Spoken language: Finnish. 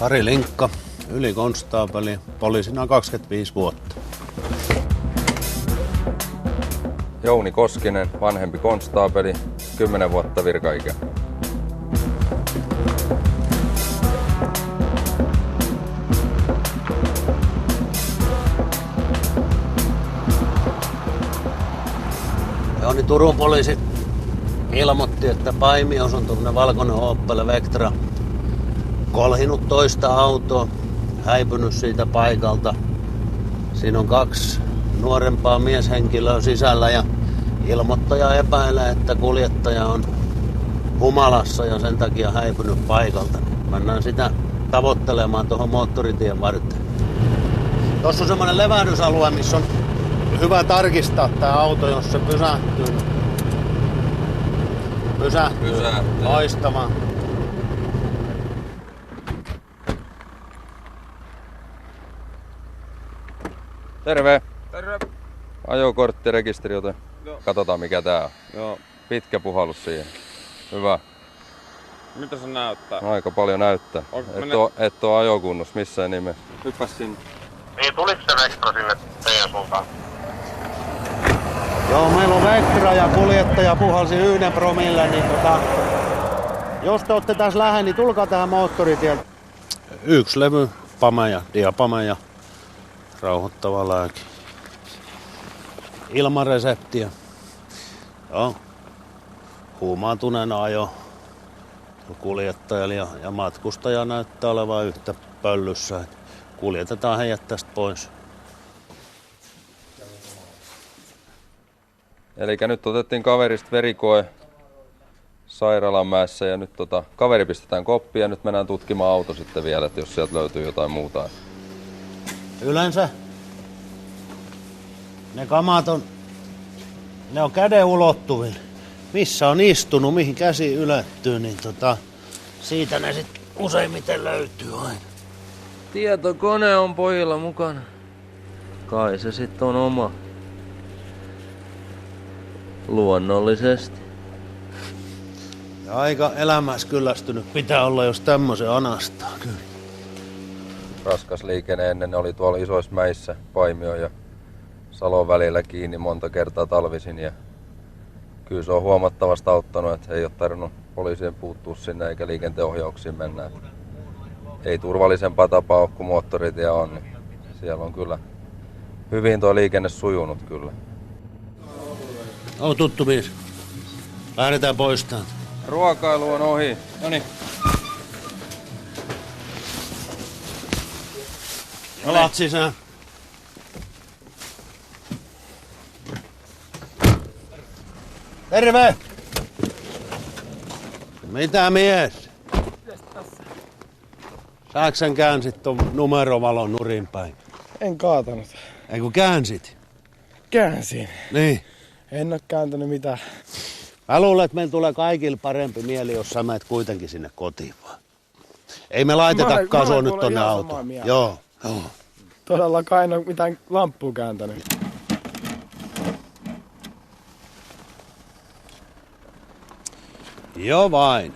Kari Linkka, ylikonstaapeli, poliisina 25 vuotta. Jouni Koskinen, vanhempi konstaapeli, 10 vuotta virkaikä. Jouni Turun poliisi ilmoitti, että Paimiossa on tuommoinen valkoinen Opel Vectra kolhinut toista autoa, häipynyt siitä paikalta. Siinä on 2 nuorempaa mieshenkilöä sisällä ja ilmoittaja epäilee, että kuljettaja on humalassa ja sen takia häipynyt paikalta. Mennään sitä tavoittelemaan tuohon moottoritien varteen. Tuossa on semmoinen levähdysalue, missä on hyvä tarkistaa tämä auto, jos se pysähtyy. Pysähtyy. Loistavaa. Terve! Terve! Ajokortti, rekisteriote. Joo. Katsotaan mikä tää on. Joo. Pitkä puhallus siihen. Hyvä. Mitä se näyttää? Aika paljon näyttää. Et oo ajokunnossa missään nimessä. Hyppäs sinne. Niin, tuliko se Vectra sinne teidän suuntaan? Joo, meillä on Vectra ja kuljettaja puhalsi 1 promille, niin jos te olette tässä lähellä, niin tulkaa tähän moottoritielle. 1 levy pameja, diapameja, rauhoittava lääke. Ilman reseptiä. Joo. Huumaantuneena ajo kuljettajalla ja matkustaja näyttää olevan yhtä pöllyssä. Kuljetetaan heidät tästä pois. Elikkä nyt otettiin kaverista verikoe Sairaalamäessä ja nyt kaveri pistetään koppiin ja nyt mennään tutkimaan auto sitten vielä, että jos sieltä löytyy jotain muuta. Yleensä ne kamat ne on käden ulottuvilla. Missä on istunut, mihin käsi ylettyy, niin siitä ne sit useimmiten löytyy aina. Tietokone on pojilla mukana. Kai se sit on oma. Luonnollisesti. Ja aika elämässä kyllästynyt pitää olla, jos tämmöisen anastaa kyllä. Raskas liikenne ennen oli tuolla isoissa mäissä Paimio ja Salon välillä kiinni monta kertaa talvisin ja kyllä se on huomattavasti auttanut, että ei ole tarvinnut poliisien puuttua sinne eikä liikenteenohjauksiin mennä. Ei turvallisempaa tapaa ole kuin moottoritie on, niin siellä on kyllä hyvin tuo liikenne sujunut kyllä. On tuttu mies. Lähdetään pois täältä. Ruokailu on ohi. Noniin. Jalat sisään. Terve! Mitä mies? Saatko sen käänsit ton numerovalon nurin päin? En kaatanut. Ei kun käänsit? Käänsin. Niin. En oo kääntänyt mitään. Mä luulen, että meillä tulee kaikille parempi mieli, jos sä menet kuitenkin sinne kotiin vaan. Ei me laitetakaan sua nyt tonne autoon. Joo. Todellakaan en oo mitään lamppua kääntänyt. Joo vain.